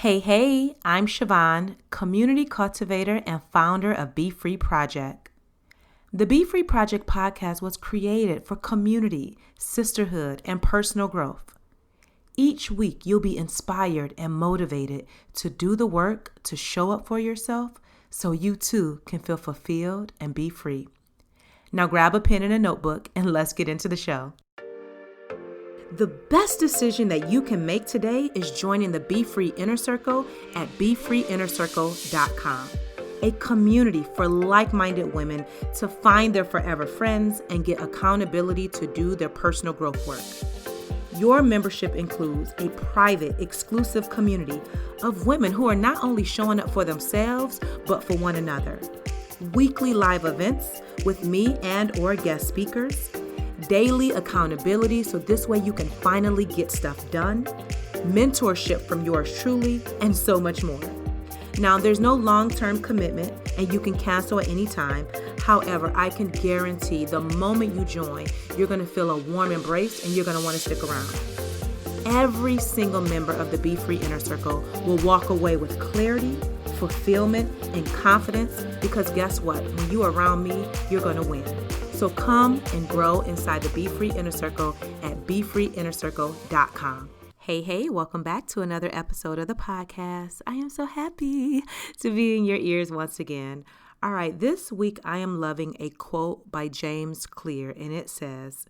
Hey, I'm Siobhan, community cultivator and founder of BEFREE Project. The BEFREE Project podcast was created for community, sisterhood, and personal growth. Each week, you'll be inspired and motivated to do the work to show up for yourself so you too can feel fulfilled and be free. Now grab a pen and a notebook and let's get into the show. The best decision that you can make today is joining the BEFREE Inner Circle at BEFREEInnerCircle.com, a community for like-minded women to find their forever friends and get accountability to do their personal growth work. Your membership includes a private, exclusive community of women who are not only showing up for themselves, but for one another. Weekly live events with me and or guest speakers. Daily accountability, so this way you can finally get stuff done, mentorship from yours truly, and so much more. Now, there's no long-term commitment and you can cancel at any time. However, I can guarantee the moment you join, you're going to feel a warm embrace and you're going to want to stick around. Every single member of the BEFREE Inner Circle will walk away with clarity, fulfillment, and confidence because guess what? When you're around me, you're going to win. So come and grow inside the BEFREE Inner Circle at BEFREEInnerCircle.com. Hey, welcome back to another episode of the podcast. I am so happy to be in your ears once again. All right, this week I am loving a quote by James Clear, and it says,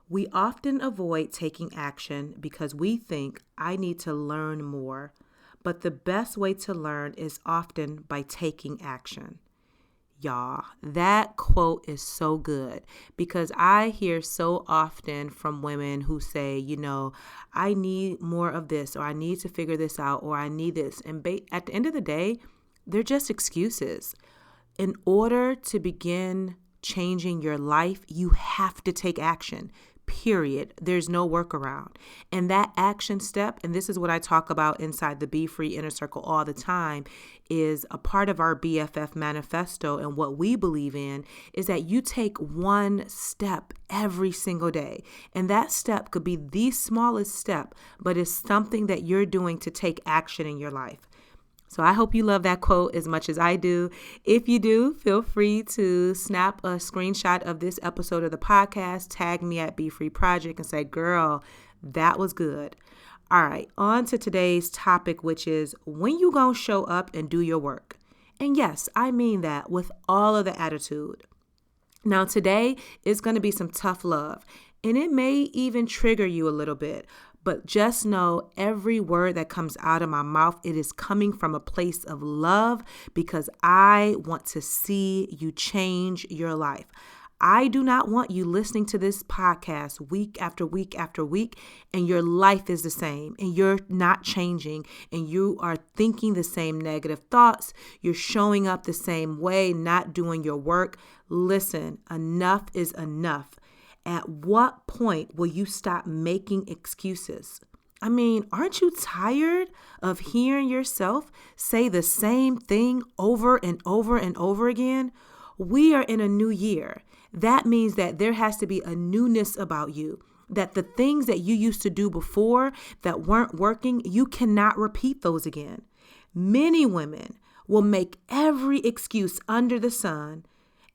"We often avoid taking action because we think I need to learn more, but the best way to learn is often by taking action." Y'all, that quote is so good because I hear so often from women who say, I need more of this, or I need to figure this out, or I need this. And at the end of the day, they're just excuses. In order to begin changing your life, you have to take action. Period. There's no workaround. And that action step, and this is what I talk about inside the BEFREE Inner Circle all the time, is a part of our BFF manifesto. And what we believe in is that you take one step every single day. And that step could be the smallest step, but it's something that you're doing to take action in your life. So I hope you love that quote as much as I do. If you do, feel free to snap a screenshot of this episode of the podcast, tag me at BEFREE Project and say, girl, that was good. All right, on to today's topic, which is when you gonna show up and do your work. And yes, I mean that with all of the attitude. Now today is going to be some tough love, and it may even trigger you a little bit. But just know every word that comes out of my mouth, it is coming from a place of love because I want to see you change your life. I do not want you listening to this podcast week after week after week and your life is the same and you're not changing and you are thinking the same negative thoughts. You're showing up the same way, not doing your work. Listen, enough is enough. At what point will you stop making excuses? I mean, aren't you tired of hearing yourself say the same thing over and over and over again? We are in a new year. That means that there has to be a newness about you, that the things that you used to do before that weren't working, you cannot repeat those again. Many women will make every excuse under the sun,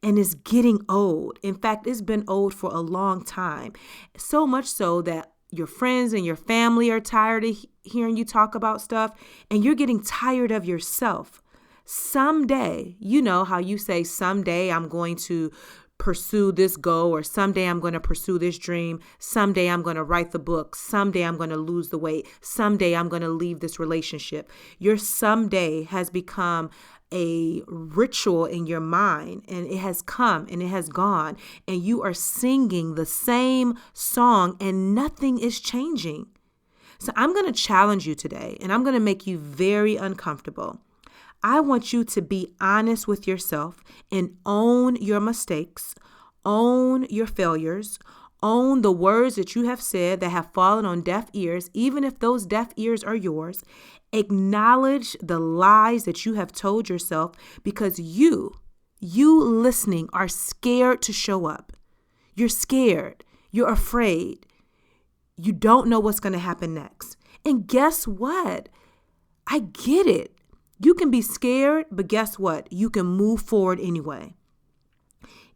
and it's getting old. In fact, it's been old for a long time. So much so that your friends and your family are tired of hearing you talk about stuff, and you're getting tired of yourself. Someday, you know how you say, someday I'm going to pursue this goal, or someday I'm going to pursue this dream. Someday I'm going to write the book. Someday I'm going to lose the weight. Someday I'm going to leave this relationship. Your someday has become a ritual in your mind, and it has come and it has gone, and you are singing the same song and nothing is changing. So I'm going to challenge you today, and I'm going to make you very uncomfortable. I want you to be honest with yourself and own your mistakes, own your failures, own the words that you have said that have fallen on deaf ears, even if those deaf ears are yours. Acknowledge the lies that you have told yourself because you listening are scared to show up. You're scared. You're afraid. You don't know what's going to happen next. And guess what? I get it. You can be scared, but guess what? You can move forward anyway.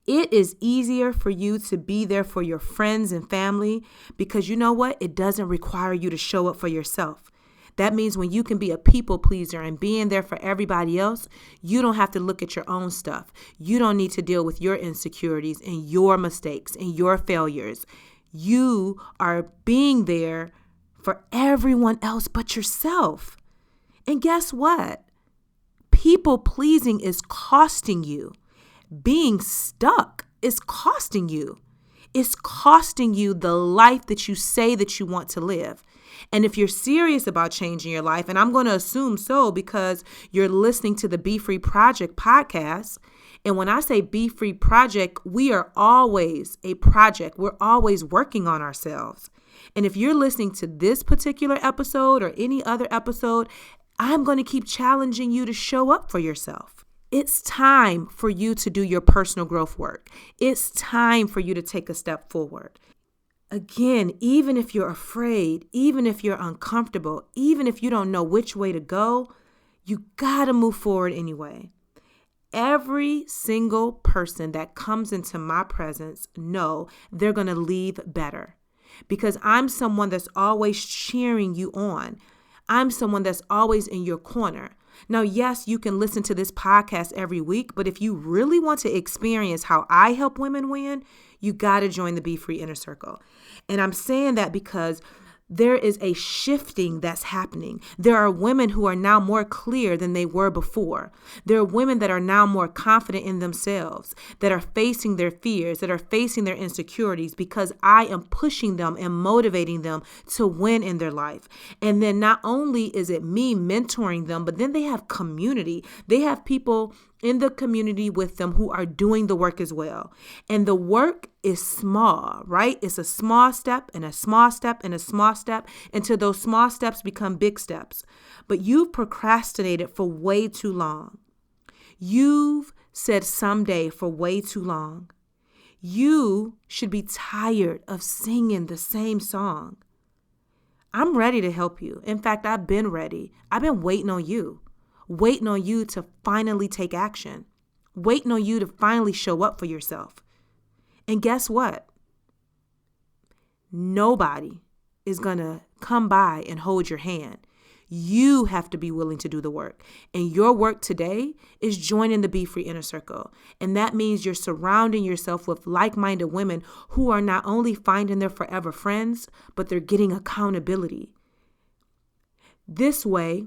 It is easier for you to be there for your friends and family because you know what? It doesn't require you to show up for yourself. That means when you can be a people pleaser and being there for everybody else, you don't have to look at your own stuff. You don't need to deal with your insecurities and your mistakes and your failures. You are being there for everyone else but yourself. And guess what? People pleasing is costing you. Being stuck is costing you. It's costing you the life that you say that you want to live. And if you're serious about changing your life, and I'm going to assume so because you're listening to the BEFREE Project podcast, and when I say BEFREE Project, we are always a project. We're always working on ourselves. And if you're listening to this particular episode or any other episode, I'm going to keep challenging you to show up for yourself. It's time for you to do your personal growth work. It's time for you to take a step forward. Again, even if you're afraid, even if you're uncomfortable, even if you don't know which way to go, you got to move forward anyway. Every single person that comes into my presence know they're going to leave better because I'm someone that's always cheering you on. I'm someone that's always in your corner. Now, yes, you can listen to this podcast every week, but if you really want to experience how I help women win, you got to join the BEFREE Inner Circle. And I'm saying that because there is a shifting that's happening. There are women who are now more clear than they were before. There are women that are now more confident in themselves, that are facing their fears, that are facing their insecurities because I am pushing them and motivating them to win in their life. And then not only is it me mentoring them, but then they have community. They have people in the community with them who are doing the work as well. And the work is small, right? It's a small step and a small step and a small step until those small steps become big steps. But you've procrastinated for way too long. You've said someday for way too long. You should be tired of singing the same song. I'm ready to help you. In fact, I've been ready. I've been waiting on you to finally take action, waiting on you to finally show up for yourself. And guess what? Nobody is going to come by and hold your hand. You have to be willing to do the work. And your work today is joining the BEFREE Inner Circle. And that means you're surrounding yourself with like-minded women who are not only finding their forever friends, but they're getting accountability. This way,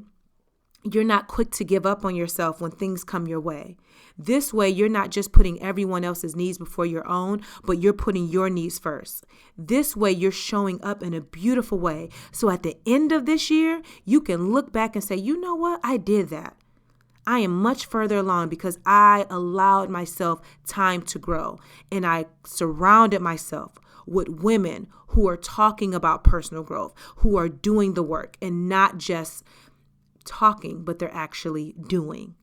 you're not quick to give up on yourself when things come your way. This way, you're not just putting everyone else's needs before your own, but you're putting your needs first. This way, you're showing up in a beautiful way. So at the end of this year, you can look back and say, you know what? I did that. I am much further along because I allowed myself time to grow. And I surrounded myself with women who are talking about personal growth, who are doing the work and not just talking, but they're actually doing.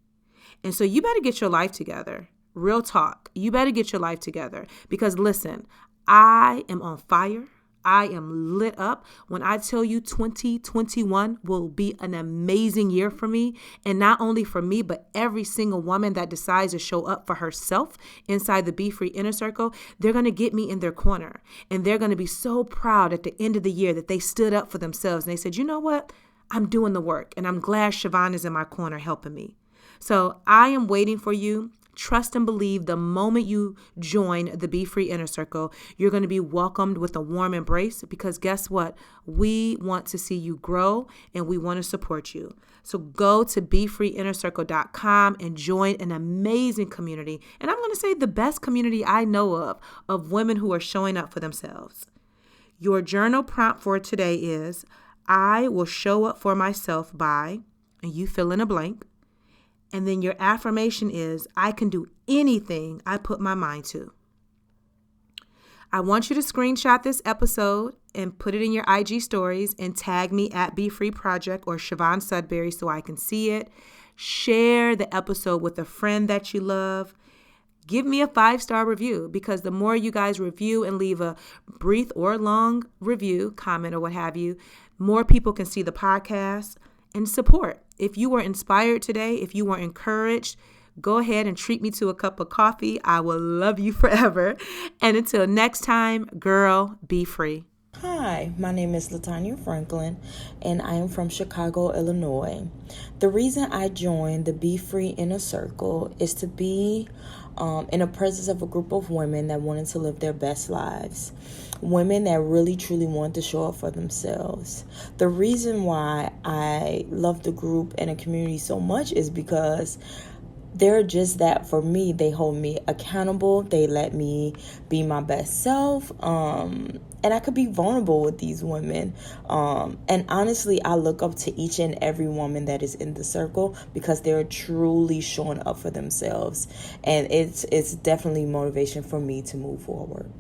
And so you better get your life together. Real talk. You better get your life together because listen, I am on fire. I am lit up when I tell you 2021 will be an amazing year for me. And not only for me, but every single woman that decides to show up for herself inside the BEFREE Inner Circle, they're going to get me in their corner. And they're going to be so proud at the end of the year that they stood up for themselves. And they said, you know what? I'm doing the work. And I'm glad Siobhan is in my corner helping me. So I am waiting for you. Trust and believe the moment you join the BEFREE Inner Circle, you're going to be welcomed with a warm embrace because guess what? We want to see you grow and we want to support you. So go to BeFreeInnerCircle.com and join an amazing community. And I'm going to say the best community I know of women who are showing up for themselves. Your journal prompt for today is, I will show up for myself by, and you fill in a blank. And then your affirmation is, I can do anything I put my mind to. I want you to screenshot this episode and put it in your IG stories and tag me at BEFREE Project or Siobhan Sudbury so I can see it. Share the episode with a friend that you love. Give me a 5-star review because the more you guys review and leave a brief or long review, comment or what have you, more people can see the podcast. and support. If you were inspired today, if you were encouraged, go ahead and treat me to a cup of coffee. I will love you forever. And until next time, girl, be free. Hi, my name is Latanya Franklin, and I am from Chicago, Illinois. The reason I joined the Be Free Inner Circle is to be in the presence of a group of women that wanted to live their best lives. Women that really, truly want to show up for themselves. The reason why I love the group and the community so much is because they're just that for me. They hold me accountable. They let me be my best self. And I could be vulnerable with these women. And honestly, I look up to each and every woman that is in the circle because they're truly showing up for themselves. And it's definitely motivation for me to move forward.